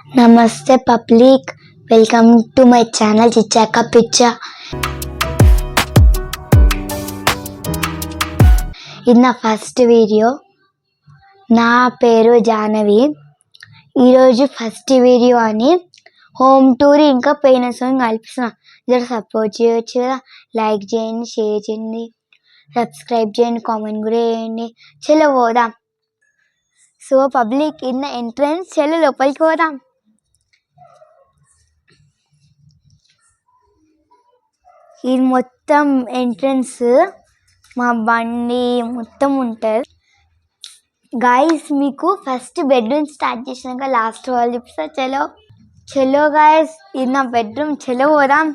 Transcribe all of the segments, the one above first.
నమస్తే public, welcome to my channel Chichaka Piccha. ఇది నా ఫస్ట్ వీడియో. నా పేరు జాహ్నవి. ఈరోజు ఫస్ట్ వీడియో అని హోమ్ టూర్ ఇంకా పెయిన్ సాంగ్ కల్పిస్తున్నా. జర సపోర్ట్ చేయవచ్చు కదా. లైక్ చేయండి, షేర్ చేయండి, సబ్స్క్రైబ్ చేయండి, కామెంట్ కూడా చేయండి. చలో పోదాం. సో పబ్లిక్ ఇన్న ఎంట్రన్స్, చలో లోపలికి పోదాం. ఇది మొత్తం ఎంట్రన్స్, మా బండి మొత్తం ఉంటుంది. గాయస్ మీకు ఫస్ట్ బెడ్రూమ్ స్టార్ట్ చేసినాక లాస్ట్ వాళ్ళు చూపిస్తా. చలో చలో గాయస్, ఇది నా బెడ్రూమ్. చలో పోదాం.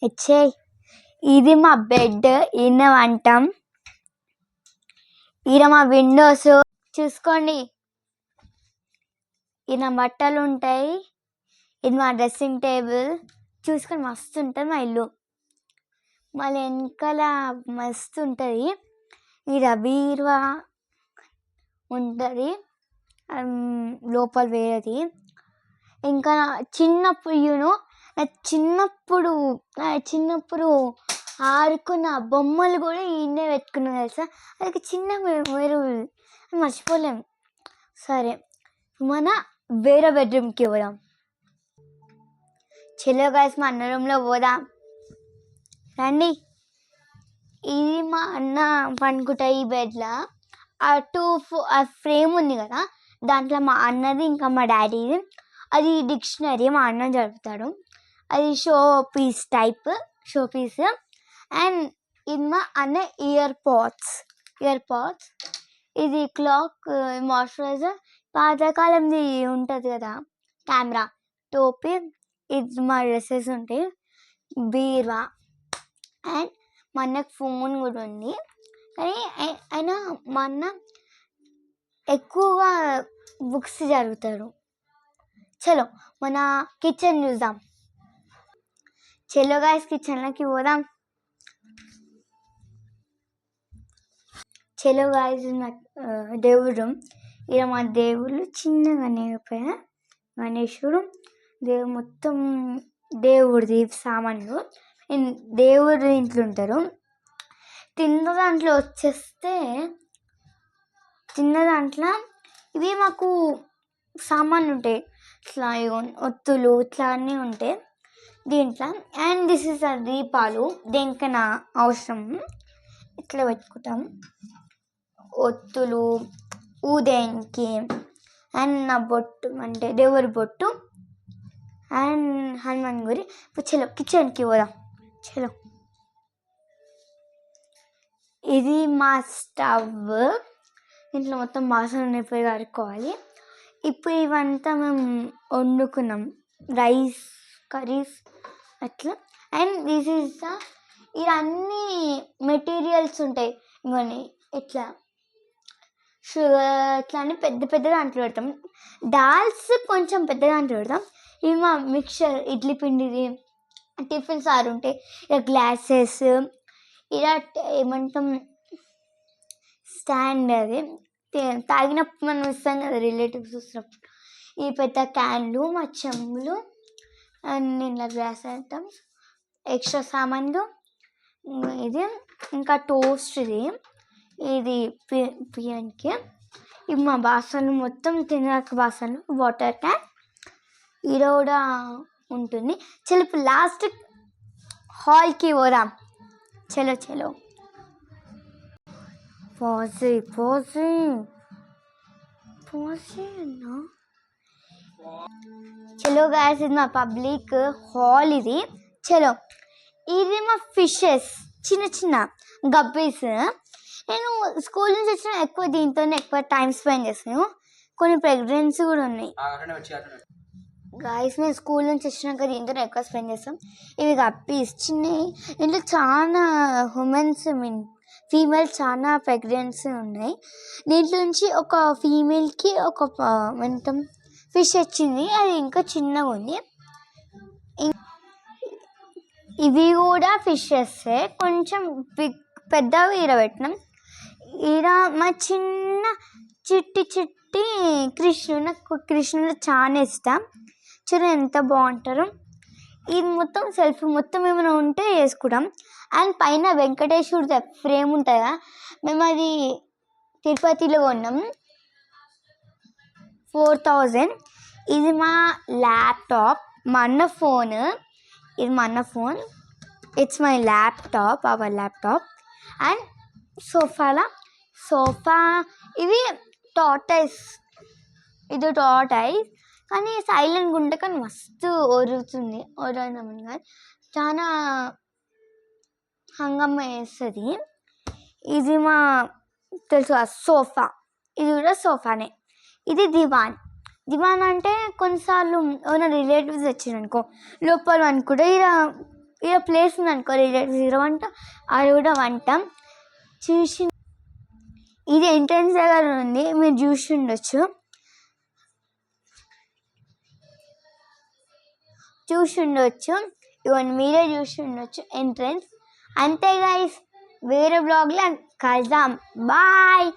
వచ్చే ఇది మా బెడ్, ఈయన వంటాం. ఈయన మా విండోస్ చూసుకోండి. ఈయన బట్టలు ఉంటాయి. ఇది మా డ్రెస్సింగ్ టేబుల్ చూసుకొని మస్తు ఉంటుంది మా ఇల్లు. మళ్ళీ వెనకాల మస్తు ఉంటుంది. ఇది బీరువా ఉంటుంది లోపల వేరేది. ఇంకా చిన్నప్పుడు చిన్నప్పుడు ఆడుకున్న బొమ్మలు కూడా ఈయనే పెట్టుకున్నాం తెలుసా. అది చిన్న మీరు మర్చిపోలేము. సరే మన వేరే బెడ్రూమ్కి పోదాం. చలో గాయస్, మా అన్న రూమ్లో పోదాం రండి. ఇది మా అన్న పనుకుంటా ఈ బెడ్లో. ఆ ఫ్రేమ్ ఉంది కదా, దాంట్లో మా అన్నది ఇంకా మా డాడీది. అది డిక్షనరీ మా అన్న జరుపుతాడు. అది షో పీస్. అండ్ ఇది మా అన్న ఇయర్ పాడ్స్. ఇది క్లాక్, మాయిశ్చరైజర్, పాతకాలంది ఉంటుంది కదా కెమెరా, టోపీ. ఇది మా డ్రెస్సెస్ ఉంటాయి. బీరువా. అండ్ మా అన్నకు ఫోన్ కూడా ఉంది. కానీ అయినా మా అన్న ఎక్కువగా బుక్స్ చదువుతాడు. చలో మన కిచెన్ చూద్దాం. చలో గాయస్, కిచెన్లోకి పోదాం. చలో గాయస్, నా దేవుడు. ఇక మా దేవుళ్ళు చిన్నగానే గణేశుడు, మొత్తం దేవుడిది సామాన్లు. దేవుడి ఇంట్లో ఉంటారు. తిన్న దాంట్లో ఇవి మాకు సామాన్లు ఉంటాయి. ఇట్లా ఒత్తులు ఇట్లా అన్నీ ఉంటాయి దీంట్లో. అండ్ దిస్ ఇస్ దీపాలు, దేనికైనా అవసరం ఇట్లా పెట్టుకుంటాం. ఒత్తులు ఊదేనికి. అండ్ నా బొట్టు అంటే దేవుడి బొట్టు అండ్ హనుమాన్ గురి. చలో కిచెన్కి పోదాం. చలో, ఇది మా స్టవ్. ఇంట్లో మొత్తం బాసనలు పోయి కడుక్కోవాలి. ఇప్పుడు ఇవంతా మేము వండుకున్నాం, రైస్, కర్రీస్ అట్లా. అండ్ దిస్ ఈజ్ ఇవన్నీ మెటీరియల్స్ ఉంటాయి. ఇంకొని ఇట్లా షుగర్ ఇట్లా అన్నీ పెద్ద దాంట్లో పెడతాం. దాల్స్ కొంచెం పెద్ద దాంట్లో పెడతాం. ఇవి మా మిక్చర్, ఇడ్లీ పిండిది, టిఫిన్ సార్ ఉంటాయి. ఇక గ్లాసెస్, ఇలా ఏమంటాం స్టాండ్, అది తాగినప్పుడు మనం ఇస్తాం కదా రిలేటివ్స్ వస్తున్నప్పుడు. ఈ పెద్ద క్యాన్లు, మా చెంబులు అండ్ ఇలా గ్లాస్ ఐటమ్స్, ఎక్స్ట్రా సామాన్లు. ఇది ఇంకా టోస్ట్, ఇది పియన్కి. ఇవి మా బాసనలు, మొత్తం తినక బాసనలు. వాటర్ క్యాన్ ఇది కూడా ఉంటుంది. చలో ఇప్పుడు లాస్ట్ హాల్కి పోదాం. చలో పోజీ చలో గాయస్, ఇది మా పబ్లిక్ హాల్. ఇది చలో, ఇది మా ఫిషెస్, చిన్న గబ్బీస్. నేను స్కూల్ నుంచి వచ్చిన ఎక్కువ దీంతోనే ఎక్కువ టైం స్పెండ్ చేస్తాను. కొన్ని ప్రెగ్నెన్సీ కూడా ఉన్నాయి గాయస్. మేము స్కూల్ నుంచి వచ్చినాక దీంతో ఎక్కువ స్పెండ్ చేస్తాం. ఇవి గప్పీస్ చిన్నవి. ఇంట్లో చాలా ఫీమేల్స్ చాలా ప్రెగ్నెన్సీ ఉన్నాయి. దీంట్లో నుంచి ఒక ఫీమేల్కి ఒక ఫిష్ వచ్చింది. అది ఇంకా చిన్నగా ఉంది. ఇవి కూడా ఫిషెస్, కొంచెం పెద్దవి ఈడ పెట్టినాం. ఈడ మా చిట్టి చిట్టి కృష్ణుడు, నాకు కృష్ణుడు చాలా ఇష్టం. చూడండి ఎంత బాగుంటారు. ఇది మొత్తం సెల్ఫ్ మొత్తం ఏమైనా ఉంటే వేసుకుంటాం. అండ్ పైన వెంకటేశ్వరుడు ఫ్రేమ్ ఉంటుందా, మేము అది తిరుపతిలో కొన్నాం 4000. ఇది మా ల్యాప్టాప్, మా అన్న ఫోన్. ఇది మా అన్న phone. It's my laptop, our laptop. And sofa ఇవి టార్టైస్, ఇది టార్టైస్ కానీ సైలెంట్గా ఉంటే కానీ మస్తు ఒరుతుంది. ఒరడమని కానీ చాలా హంగమ్మ వేస్తుంది. ఇది మా తెలుసు సోఫా, ఇది కూడా సోఫానే. ఇది దివాన్ అంటే కొన్నిసార్లు ఏమైనా రిలేటివ్స్ వచ్చిరనుకో లోపల అనుకుంటే ఇలా ప్లేస్ ఉందనుకో రిలేటివ్స్ వంట అది కూడా వంట చూసి. ఇది ఎంట్రన్స్ దగ్గర ఉంది, మీరు చూసి ఉండొచ్చు. ఇవన్నీ మీరే చూసి ఉండొచ్చు ఎంట్రన్స్. అంతే గైస్, వేరే బ్లాగ్లో కలుద్దాం. బాయ్.